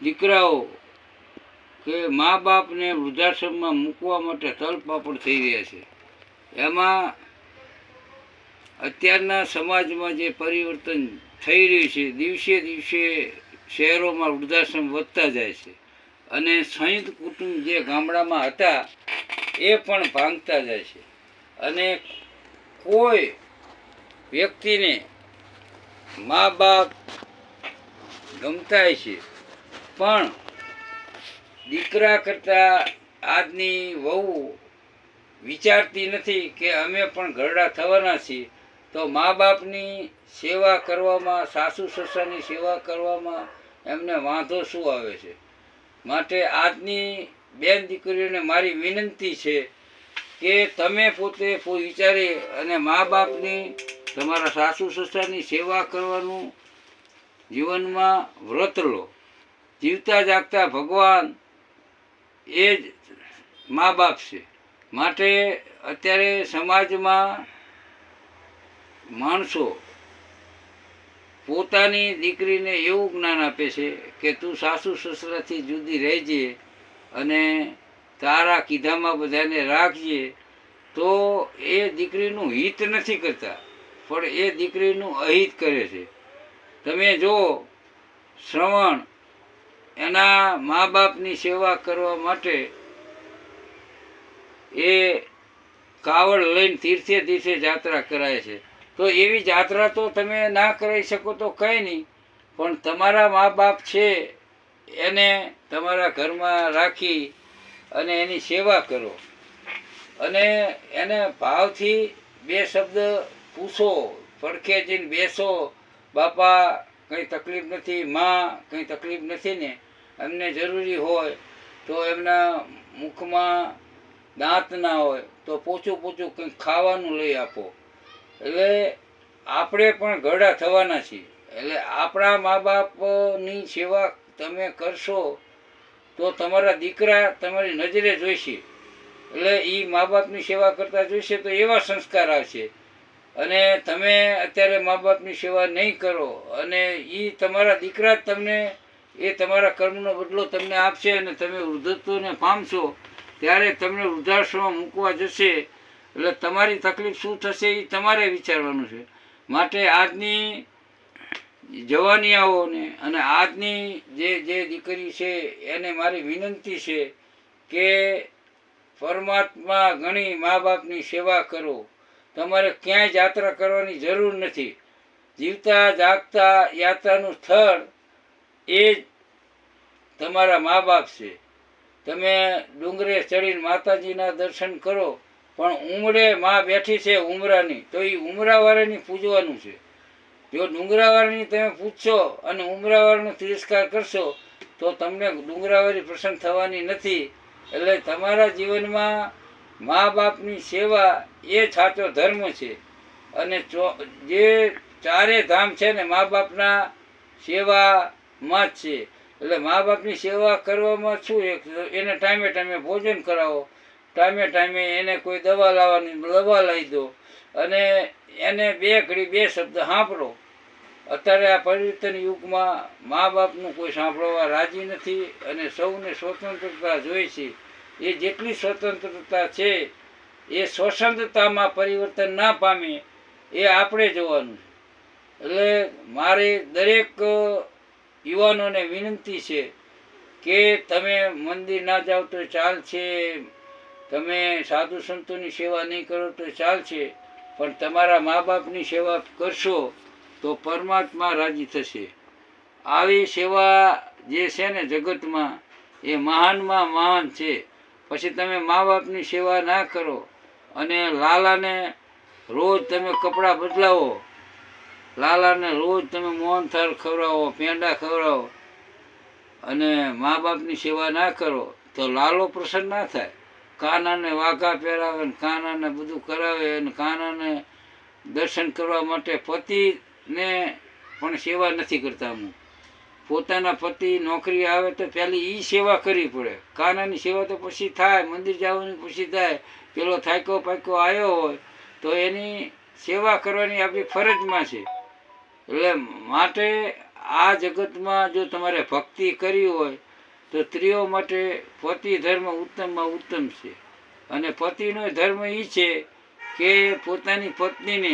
દીકરાઓ કે મા બાપને વૃદ્ધાશ્રમમાં મૂકવા માટે તલપાપડ થઈ રહ્યા છે. એમાં અત્યારના સમાજમાં જે પરિવર્તન થઈ રહ્યું છે, દિવસે દિવસે શહેરોમાં વૃદ્ધાશ્રમ વધતા જાય છે અને સંયુક્ત કુટુંબ જે ગામડામાં હતા એ પણ ભાંગતા જાય છે. અને કોઈ વ્યક્તિને મા બાપ ગમતા છે, પણ દીકરા કરતાં આજની વહુ વિચારતી નથી કે અમે પણ ઘરડા થવાના છીએ, તો મા બાપની સેવા કરવામાં, સાસુ સસરાની સેવા કરવામાં એમને વાંધો શું આવે છે. માટે આજની બેન દીકરીઓને મારી વિનંતી છે કે તમે પોતે વિચારી અને મા બાપની, તમારા સાસુ સસરાની સેવા કરવાનું જીવનમાં વ્રત લો. જીવતા જાગતા ભગવાન એ જ મા બાપ છે. માટે અત્યારે સમાજમાં માણસો પોતાની દીકરીને એવું જ્ઞાન આપે છે કે તું સાસુ સસરાથી જુદી રહેજે અને તારા કીધામાં બધાને રાખજે. તો એ દીકરીનું હિત નથી કરતા, પણ એ દીકરીનું અહિત કરે છે. તમે જો શ્રવણ એના મા બાપની સેવા કરવા માટે એ કાવડ લઈને તીર્થે તીર્થે જાત્રા કરાય છે. તો એવી જાત્રા તો તમે ના કરાવી શકો તો કંઈ નહીં, પણ તમારા મા બાપ છે એને તમારા ઘરમાં રાખી અને એની સેવા કરો અને એને ભાવથી બે શબ્દ પૂછો, પડખે જઈને બેસો, બાપા કંઈ તકલીફ નથી, માં કંઈ તકલીફ નથી ને, એમને જરૂરી હોય તો એમના મુખમાં દાંત ના હોય તો પોચું પોચું કંઈક ખાવાનું લઈ આપો. એટલે આપણે પણ ઘરડા થવાના છીએ, એટલે આપણા મા બાપની સેવા તમે કરશો તો તમારા દીકરા તમારી નજરે જોઈશે, એટલે એ મા બાપની સેવા કરતા જોઈશે તો એવા સંસ્કાર આવશે. અને તમે અત્યારે મા બાપની સેવા નહીં કરો અને એ તમારા દીકરા જ તમને એ તમારા કર્મનો બદલો તમને આપશે અને તમે વૃદ્ધત્વને પામશો. ત્યારે તમને વૃદ્ધાશ્રમમાં મૂકવા જશે એટલે તમારી તકલીફ શું થશે એ તમારે વિચારવાનું છે. માટે આજની જવાનિયાઓને અને આજની જે દીકરી છે એને મારી વિનંતી છે કે પરમાત્મા ગણી મા બાપની સેવા કરો. તમારે ક્યાંય યાત્રા કરવાની જરૂર નથી. જીવતા જાગતા યાત્રાનું સ્થળ એ જ તમારા મા બાપ છે. તમે ડુંગરે ચડીને માતાજીના દર્શન કરો, પણ ઉમરે માં બેઠી છે ઉમરાની, તો એ ઉમરાવાળાની પૂજવાનું છે. જો ડુંગરાવાળાની તમે પૂછશો અને ઉમરાવાળાનો તિરસ્કાર કરશો તો તમને ડુંગરાવાળી પ્રસન્ન થવાની નથી. એટલે તમારા જીવનમાં મા બાપની સેવા એ સાચો ધર્મ છે. અને જે ચારે ધામ છે ને મા બાપના સેવામાં જ છે. એટલે મા બાપની સેવા કરવામાં શું, એને ટાઈમે ટાઈમે ભોજન કરાવો, ટાઈમે ટાઈમે એને કોઈ દવા લાવવાની દવા લાવી દો અને એને બે ઘડી બે શબ્દ સાંભળો. અત્યારે આ પરિવર્તન યુગમાં મા બાપનું કોઈ સાંભળવા રાજી નથી અને સૌને સ્વતંત્રતા જોઈએ છે. એ જેટલી સ્વતંત્રતા છે એ સ્વતંત્રતામાં પરિવર્તન ના પામે એ આપણે જોવાનું છે. એટલે મારે દરેક યુવાનોને વિનંતી છે કે તમે મંદિર ના જાઓ તો ચાલશે, તમે સાધુ સંતોની સેવા નહીં કરો તો ચાલશે, પણ તમારા મા બાપની સેવા કરશો તો પરમાત્મા રાજી થશે. આવી સેવા જે છે ને જગતમાં એ મહાનમાં મહાન છે. પછી તમે મા બાપની સેવા ના કરો અને લાલાને રોજ તમે કપડાં બદલાવો, લાલાને રોજ તમે મોહનથાળ ખવડાવો, પેંડા ખવડાવો અને મા બાપની સેવા ના કરો તો લાલો પ્રસન્ન ના થાય. કાનાને વાઘા પહેરાવે ને કાનાને બધું કરાવે અને કાનાને દર્શન કરવા માટે પતિને પણ સેવા નથી કરતા. અમુક પોતાના પતિ નોકરી આવે તો પહેલી એ સેવા કરવી પડે. કાનાની સેવા તો પછી થાય, મંદિર જવાની પછી થાય. પેલો થાક્યો પાક્યો આવ્યો હોય તો એની સેવા કરવાની આપણી ફરજમાં છે. એટલે માટે આ જગતમાં જો તમારે ભક્તિ કરવી હોય તો સ્ત્રીઓ માટે પતિ ધર્મ ઉત્તમમાં ઉત્તમ છે. અને પતિનો ધર્મ એ છે કે પોતાની પત્નીને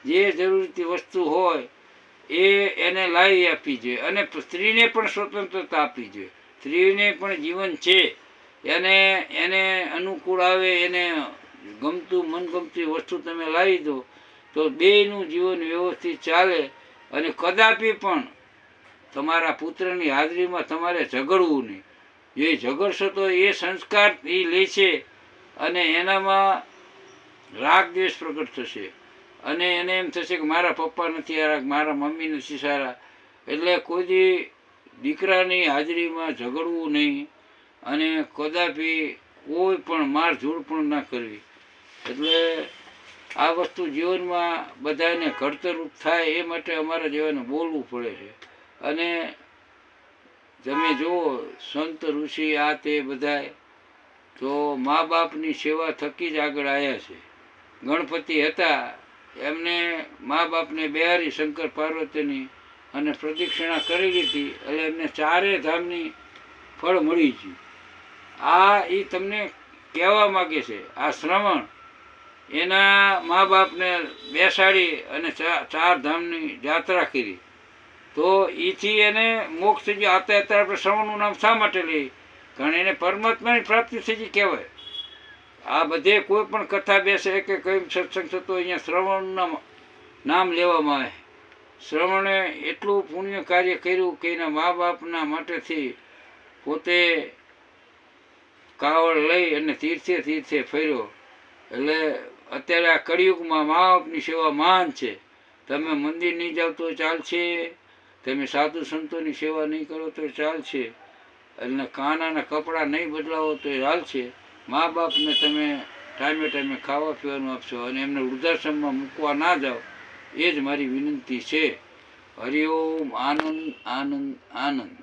જે જરૂરતી વસ્તુ હોય એ એને લાવી આપવી જોઈએ. અને સ્ત્રીને પણ સ્વતંત્રતા આપવી જોઈએ. સ્ત્રીને પણ જીવન છે, એને અનુકૂળ આવે, એને ગમતું મનગમતી વસ્તુ તમે લાવી દો તો બેયનું જીવન વ્યવસ્થિત ચાલે. અને કદાપી પણ તમારા પુત્રની હાજરીમાં તમારે ઝઘડવું નહીં. જો એ ઝઘડશો તો એ સંસ્કાર એ લે છે અને એનામાં રાગ દ્વેષ પ્રગટ થશે. અને એને એમ થશે કે મારા પપ્પા નથી સારા, મારા મમ્મી નથી સારા. એટલે કોઈ દી દીકરાની હાજરીમાં ઝઘડવું નહીં અને કદાપી કોઈ પણ મારઝૂડ પણ ના કરવી. એટલે આ વસ્તુ જીવનમાં બધાને ઘડતરરૂપ થાય એ માટે અમારા જેવાને બોલવું પડે છે. અને તમે જુઓ સંત ઋષિ આ તે બધાય તો મા બાપની સેવા થકી જ આગળ આવ્યા છે. ગણપતિ હતા, એમને મા બાપને બેહારી શંકર પાર્વતીની અને પ્રદક્ષિણા કરી લીધી એટલે એમને ચારે ધામની ફળ મળી ગયું. આ એ તમને કહેવા માગે છે. આ શ્રવણ એના મા બાપને બેસાડી અને ચાર ધામની યાત્રા કરી તો એથી એને મોક્ષ થઈ ગયો. અત્યારે આપણે શ્રવણનું નામ શા માટે લઈએ? કારણ એને પરમાત્માની પ્રાપ્તિ થઈ ગઈ કહેવાય. આ બધે કોઈ પણ કથા બેસે કે કઈ સત્સંગ થતો અહીંયા શ્રવણના નામ લેવામાં આવે. શ્રવણે એટલું પુણ્ય કાર્ય કર્યું કે એના મા બાપના માટેથી પોતે કાવડ લઈ અને તીર્થે તીર્થે ફર્યો. એટલે અત્યારે આ કળિયુગમાં મા બાપની સેવા મહાન છે. તમે મંદિર નહીં જાઓ તો ચાલશે, તમે સાધુ સંતોની સેવા નહીં કરો તો ચાલશે, અને કાનાના કપડાં નહીં બદલાવો તો ચાલશે. મા બાપને તમે ટાઈમે ટાઈમે ખાવા પીવાનું આપશો અને એમને વૃદ્ધાશ્રમમાં મૂકવા ના જાઓ, એ જ મારી વિનંતી છે. હરિઓમ. આનંદ આનંદ આનંદ.